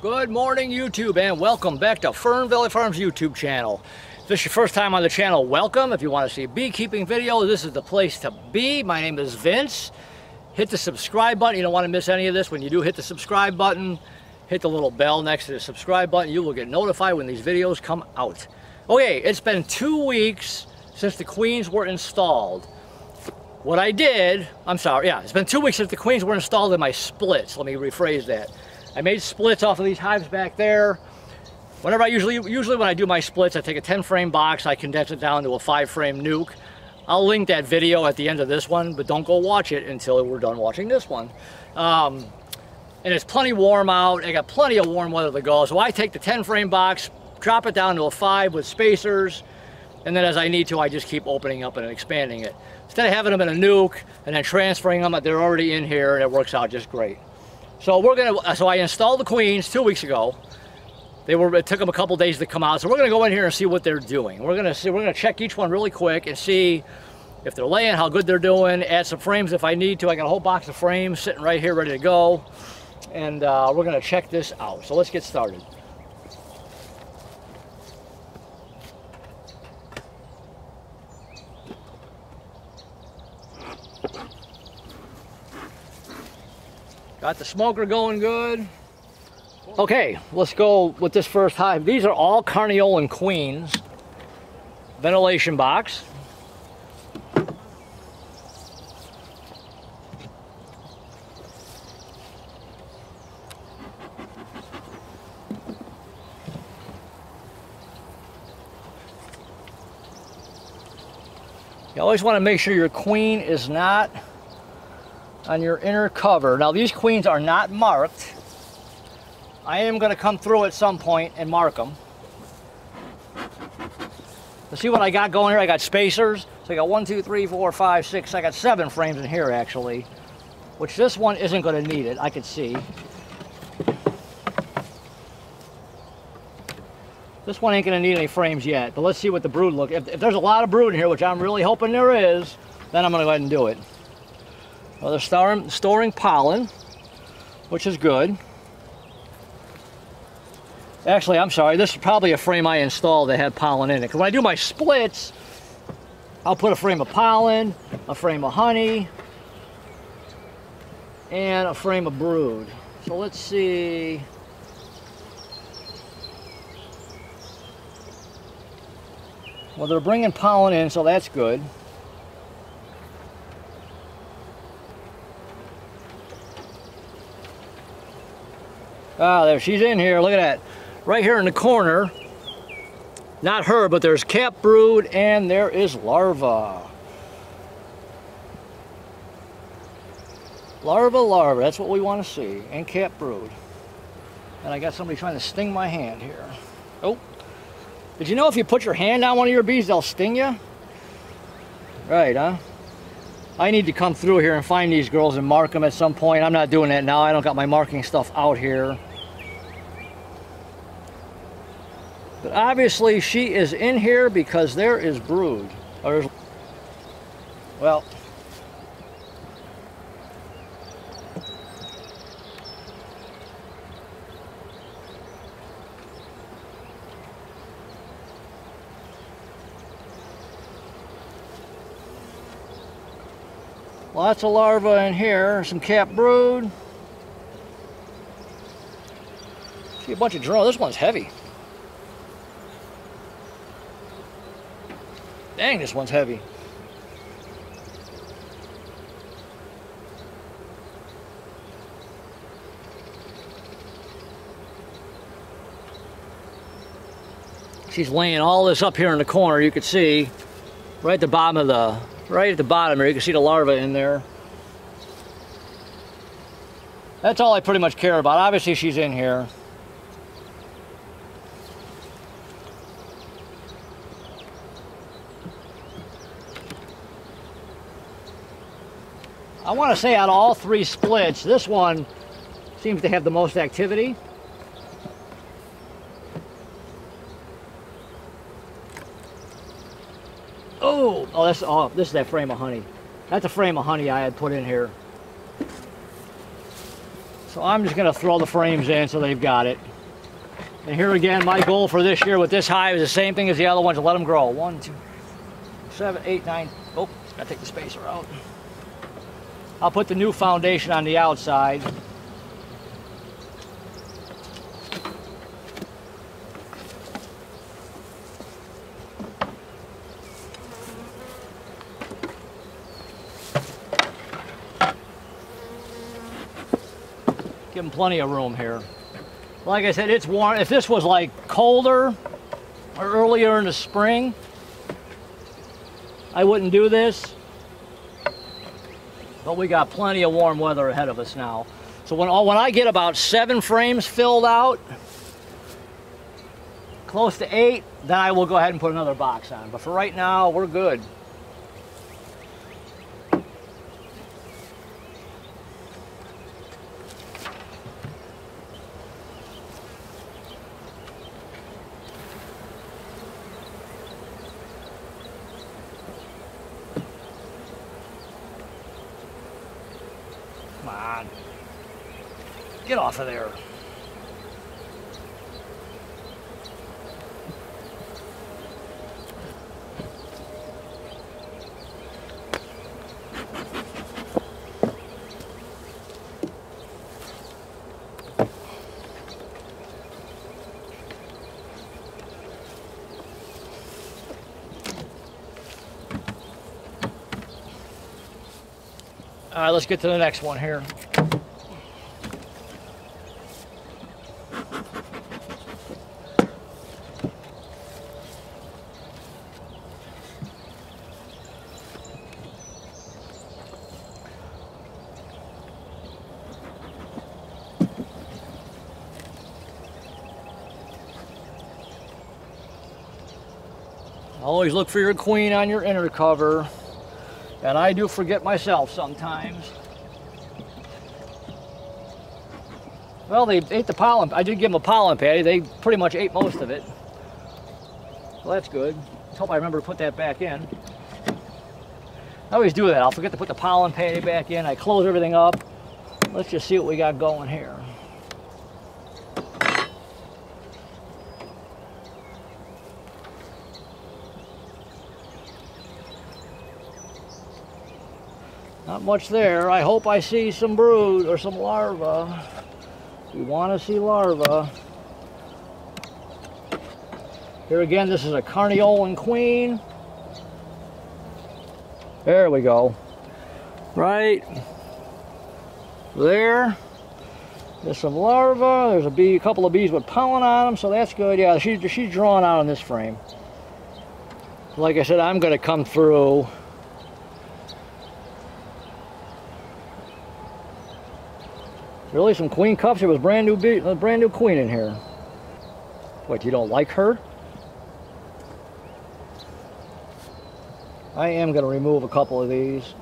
Good morning, YouTube, and welcome back to Fernvalley Farms YouTube channel. If this is your first time on the channel, welcome. If you want to see a beekeeping video, this is the place to be. My name is Vince. Hit the subscribe button. You don't want to miss any of this. When you do hit the subscribe button, hit the little bell next to the subscribe button. You will get notified when these videos come out. Okay, it's been 2 weeks since the queens were installed. What I did, it's been 2 weeks since the queens were installed in my splits. Let me rephrase that. I made splits off of these hives back there. Whenever I usually when I do my splits, I take a 10-frame box, I condense it down to a 5-frame nuke. I'll link that video at the end of this one, but don't go watch it until we're done watching this one. And it's plenty warm out. I got plenty of warm weather to go. So I take the 10-frame box, drop it down to a 5 with spacers, and then as I need to, I just keep opening up and expanding it. Instead of having them in a nuke and then transferring them, they're already in here, and it works out just great. So I installed the queens 2 weeks ago. It took them a couple days to come out. So we're gonna go in here and see what they're doing. We're gonna check each one really quick and see if they're laying, how good they're doing, add some frames if I need to. I got a whole box of frames sitting right here ready to go. And we're gonna check this out. So let's get started. Got the smoker going good. Okay, let's go with this first hive. These are all Carniolan queens. Ventilation box. You always want to make sure your queen is not on your inner cover. Now these queens are not marked. I am going to come through at some point and mark them. Let's see what I got going here. I got spacers. So I got 1, 2, 3, 4, 5, 6. I got 7 frames in here actually, which this one isn't going to need it. I could see. This one ain't going to need any frames yet, but let's see what the brood look. If there's a lot of brood in here, which I'm really hoping there is, then I'm going to go ahead and do it. Well, they're storing pollen, which is good. Actually, I'm sorry, this is probably a frame I installed that had pollen in it. Because when I do my splits, I'll put a frame of pollen, a frame of honey, and a frame of brood. So let's see. Well, they're bringing pollen in, so that's good. Ah, there, she's in here. Look at that. Right here in the corner. Not her, but there's cap brood and there is larva. Larva. That's what we want to see. And cap brood. And I got somebody trying to sting my hand here. Oh. Did you know if you put your hand on one of your bees, they'll sting you? Right, huh? I need to come through here and find these girls and mark them at some point. I'm not doing that now. I don't got my marking stuff out here. But obviously she is in here because there is brood. Well, lots of larvae in here, some cap brood. See a bunch of drones. This one's heavy. Dang, this one's heavy. She's laying all this up here in the corner. You can see right at the bottom here, you can see the larva in there. That's all I pretty much care about. Obviously she's in here. I want to say out of all 3 splits, this one seems to have the most activity. Oh, this is that frame of honey. That's a frame of honey I had put in here. So I'm just going to throw the frames in so they've got it. And here again, my goal for this year with this hive is the same thing as the other ones, to let them grow. 1, 2, 7, 8, 9. Oh, gotta take the spacer out. I'll put the new foundation on the outside. Give them plenty of room here. Like I said, it's warm. If this was like colder or earlier in the spring, I wouldn't do this. But we got plenty of warm weather ahead of us now. So when I get about 7 frames filled out, close to 8, then I will go ahead and put another box on. But for right now, we're good. Come on. Get off of there. All right, let's get to the next one here. Always look for your queen on your inner cover. And I do forget myself sometimes. Well, they ate the pollen. I did give them a pollen patty. They pretty much ate most of it. Well, that's good. Let's hope I remember to put that back in. I always do that. I'll forget to put the pollen patty back in. I close everything up. Let's just see what we got going here. Not much there. I hope I see some brood or some larvae. We want to see larvae. Here again, this is a Carniolan queen. There we go. Right there. There's some larvae. There's a couple of bees with pollen on them, so that's good. Yeah, she's drawn out on this frame. Like I said, I'm going to come through. Really, some queen cups? There was a brand new queen in here. What, you don't like her? I am going to remove a couple of these.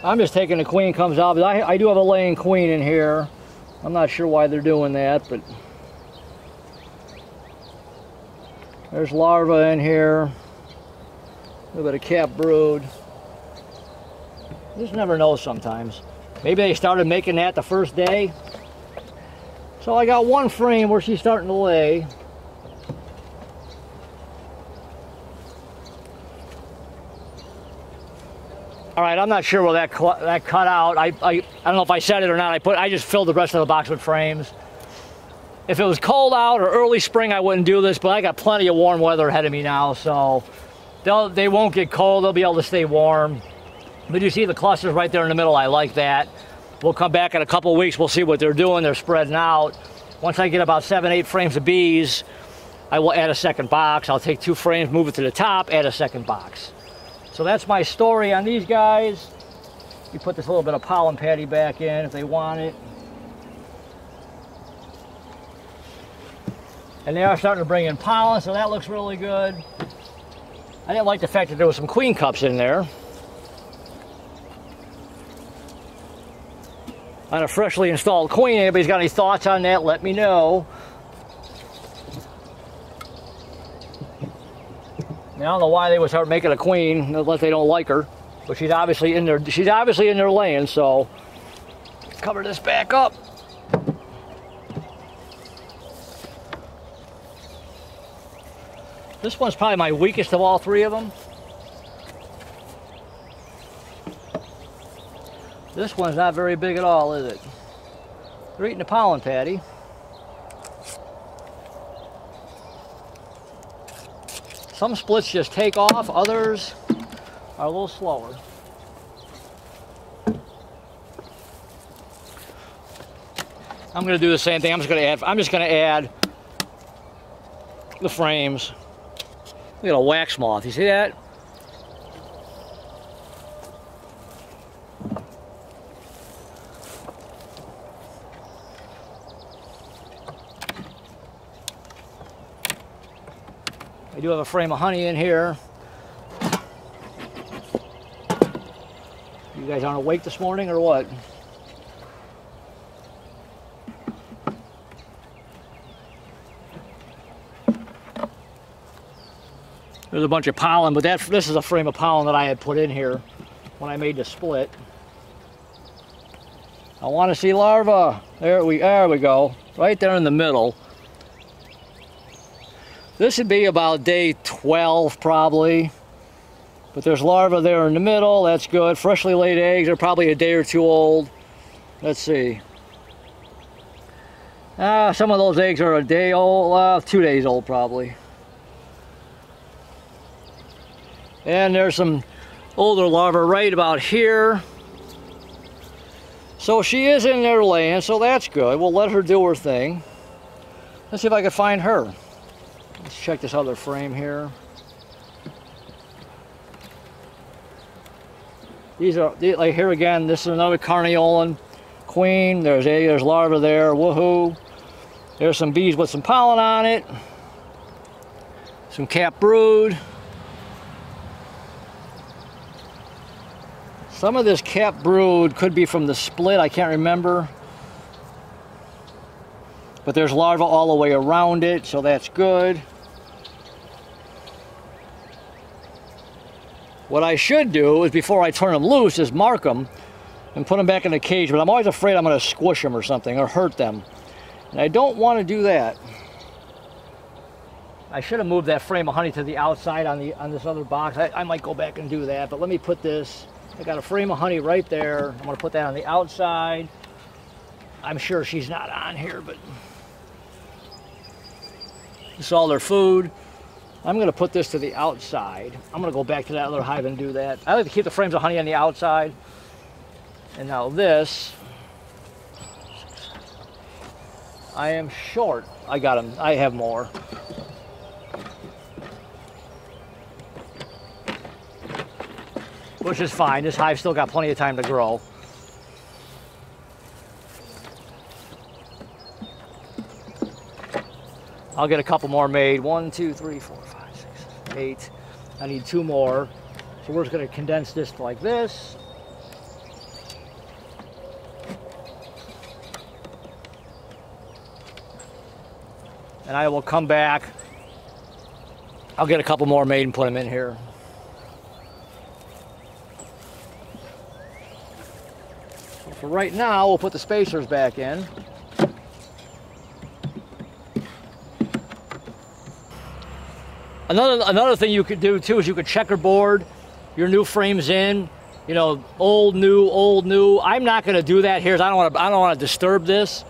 I'm just taking the queen comes out, but I do have a laying queen in here. I'm not sure why they're doing that, but there's larvae in here. A little bit of cap brood. You just never know sometimes. Maybe they started making that the first day. So I got one frame where she's starting to lay. All right, I'm not sure where that cut out. I don't know if I said it or not. I just filled the rest of the box with frames. If it was cold out or early spring, I wouldn't do this, but I got plenty of warm weather ahead of me now, so they won't get cold. They'll be able to stay warm. But you see the clusters right there in the middle. I like that. We'll come back in a couple of weeks. We'll see what they're doing. They're spreading out. Once I get about 7, 8 frames of bees, I will add a second box. I'll take 2 frames, move it to the top, add a second box. So that's my story on these guys. You put this little bit of pollen patty back in if they want it. And they are starting to bring in pollen, so that looks really good. I didn't like the fact that there was some queen cups in there. on a freshly installed queen. Anybody's got any thoughts on that, let me know. Now, I don't know why they would start making a queen unless they don't like her, but she's obviously in there. She's obviously in there laying. So cover this back up. This one's probably my weakest of all three of them. This one's not very big at all, is it? They're eating the pollen, Patty. Some splits just take off, others are a little slower. I'm going to do the same thing. I'm just going to add the frames. Look at a wax moth. You see that? I do have a frame of honey in here. You guys aren't awake this morning or what? There's a bunch of pollen, but this is a frame of pollen that I had put in here when I made the split. I want to see larvae. There we go. Right there in the middle. This would be about day 12 probably. But there's larvae there in the middle. That's good. Freshly laid eggs are probably a day or two old. Let's see. Some of those eggs are a day old, 2 days old probably. And there's some older larvae right about here. So she is in there laying, so that's good. We'll let her do her thing. Let's see if I can find her. Let's check this other frame here. These are, like here again, this is another carniolan queen. There's larvae there, woohoo. There's some bees with some pollen on it. Some cap brood. Some of this cap brood could be from the split, I can't remember. But there's larvae all the way around it, so that's good. What I should do is, before I turn them loose, is mark them and put them back in the cage, but I'm always afraid I'm going to squish them or something or hurt them. And I don't want to do that. I should have moved that frame of honey to the outside on this other box. I might go back and do that, but let me put this. I got a frame of honey right there. I'm going to put that on the outside. I'm sure she's not on here, but this is all their food. I'm going to put this to the outside. I'm going to go back to that other hive and do that. I like to keep the frames of honey on the outside. And now this, I am short. I got them. I have more. Which is fine. This hive's still got plenty of time to grow. I'll get a couple more made. 1, 2, 3, 4, 5, 6, 8. I need 2 more. So we're just going to condense this like this. And I will come back. I'll get a couple more made and put them in here. So for right now, we'll put the spacers back in. Another thing you could do too is you could checkerboard your new frames in. You know, old, new, old, new. I'm not going to do that here. I don't want to disturb this.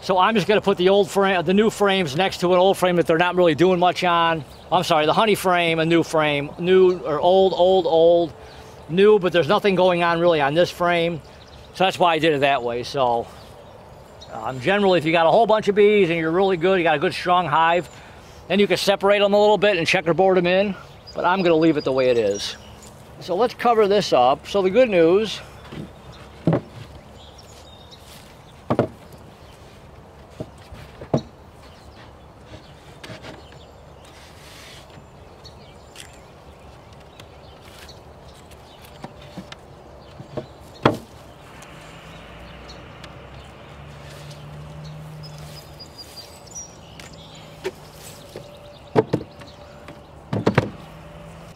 So I'm just going to put the new frames next to an old frame that they're not really doing much on. I'm sorry, the honey frame, a new frame, new or old, old, old, new, but there's nothing going on really on this frame. So that's why I did it that way. So generally, if you got a whole bunch of bees and you're really good, you got a good strong hive, then you can separate them a little bit and checkerboard them in. But I'm going to leave it the way it is. So let's cover this up. So the good news,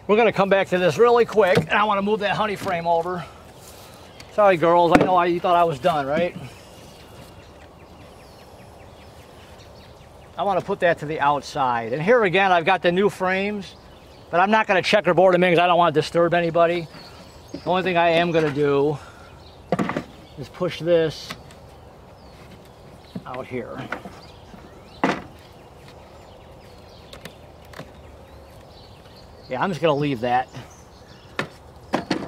We're gonna come back to this really quick, and I wanna move that honey frame over. Sorry girls, I know you thought I was done, right? I wanna put that to the outside. And here again, I've got the new frames, but I'm not gonna checkerboard them in because I don't wanna disturb anybody. The only thing I am gonna do is push this out here. Yeah, I'm just gonna leave that.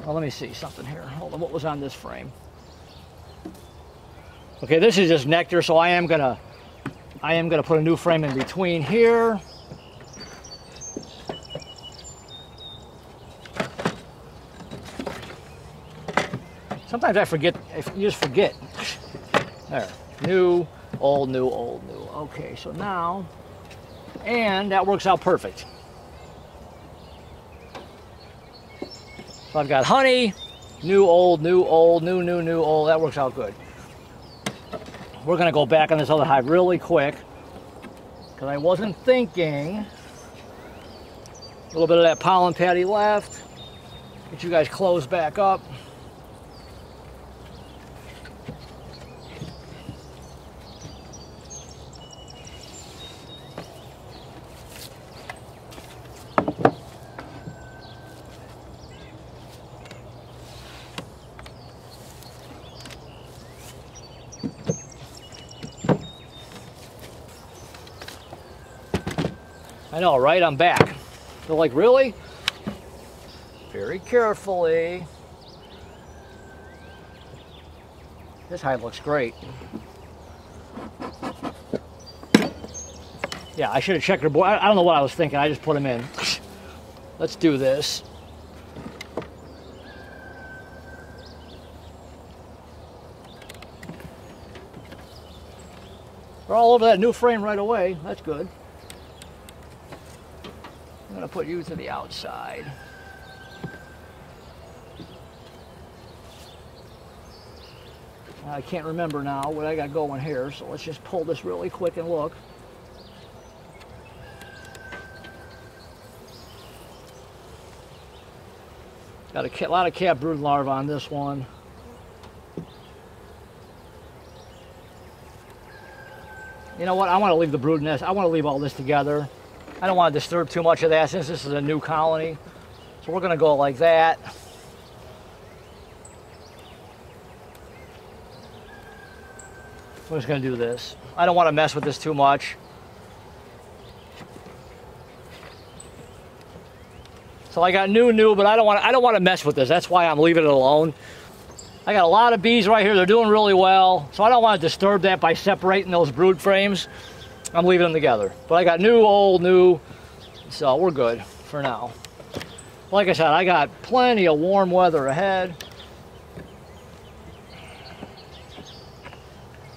Well, let me see something here. Hold on, what was on this frame? Okay, this is just nectar, so I am gonna put a new frame in between here. Sometimes I forget, you just forget. There, new, old, new, old, new. Okay, so now, and that works out perfect. So I've got honey, new, old, new, old, new, new, new, old. That works out good. We're gonna go back on this other hive really quick because I wasn't thinking. A little bit of that pollen patty left. Get you guys closed back up. I know, right? I'm back. They're like, really? Very carefully. This hive looks great. Yeah, I should have checked her board. I don't know what I was thinking. I just put them in. Let's do this. They're all over that new frame right away. That's good. I'm going to put you to the outside. I can't remember now what I got going here, so let's just pull this really quick and look. Got a lot of cap brood larvae on this one. You know what? I want to leave the brood nest. I want to leave all this together. I don't want to disturb too much of that since this is a new colony. So we're going to go like that. We're just going to do this. I don't want to mess with this too much. So I got new, but I don't want to mess with this. That's why I'm leaving it alone. I got a lot of bees right here. They're doing really well. So I don't want to disturb that by separating those brood frames. I'm leaving them together. But I got new, old, new. So we're good for now. Like I said, I got plenty of warm weather ahead.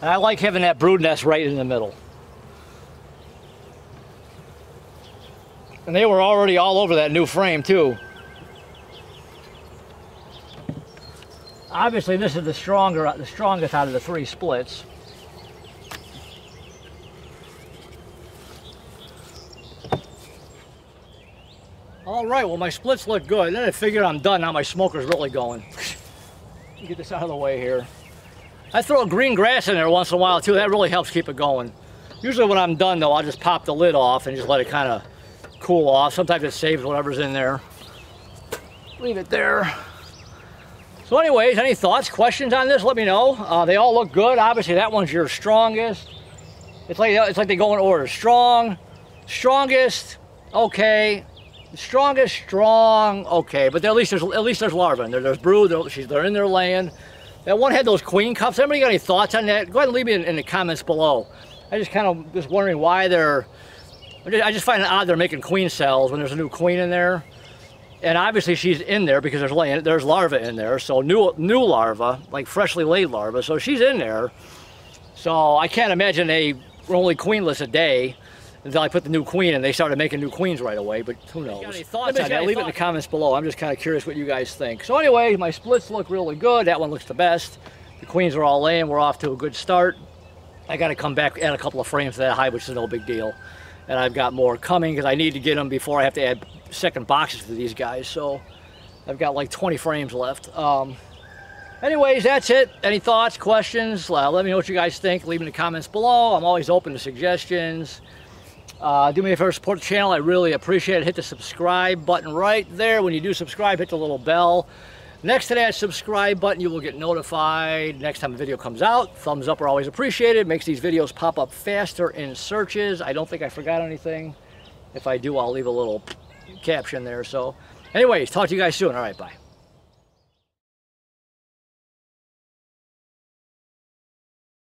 And I like having that brood nest right in the middle. And they were already all over that new frame too. Obviously this is the strongest out of the three splits. All right, well my splits look good. Then I figured I'm done. Now my smoker's really going. Get this out of the way here. I throw green grass in there once in a while too. That really helps keep it going. Usually when I'm done though, I'll just pop the lid off and just let it kind of cool off. Sometimes it saves whatever's in there. Leave it there. So anyways, any thoughts, questions on this? Let me know. They all look good. Obviously that one's your strongest. It's like they go in order. Strong, strongest, okay. Strongest, strong, okay. But at least there's larvae in there. There's brood. They're in there laying. That one had those queen cups. Anybody got any thoughts on that? Go ahead and leave me in the comments below. I just kind of just wondering why they're. I just find it odd they're making queen cells when there's a new queen in there. And obviously she's in there because there's larvae in there. So new larvae, like freshly laid larvae. So she's in there. So I can't imagine they were only queenless a day until I put the new queen and they started making new queens right away. But who knows? Got any thoughts on that? Leave it in the comments below. I'm just kind of curious what you guys think. So anyway, my splits look really good. That one looks the best. The queens are all laying. We're off to a good start. I got to come back, add a couple of frames to that hive, which is no big deal. and I've got more coming because I need to get them before I have to add second boxes to these guys. So I've got like 20 frames left. Anyways, that's it. Any thoughts, questions? Let me know what you guys think. Leave in the comments below. I'm always open to suggestions. Do me a favor, support the channel. I really appreciate it. Hit the subscribe button right there. When you do subscribe, hit the little bell. Next to that subscribe button, you will get notified next time a video comes out. Thumbs up are always appreciated. Makes these videos pop up faster in searches. I don't think I forgot anything. If I do, I'll leave a little caption there. So anyways, talk to you guys soon. All right, bye.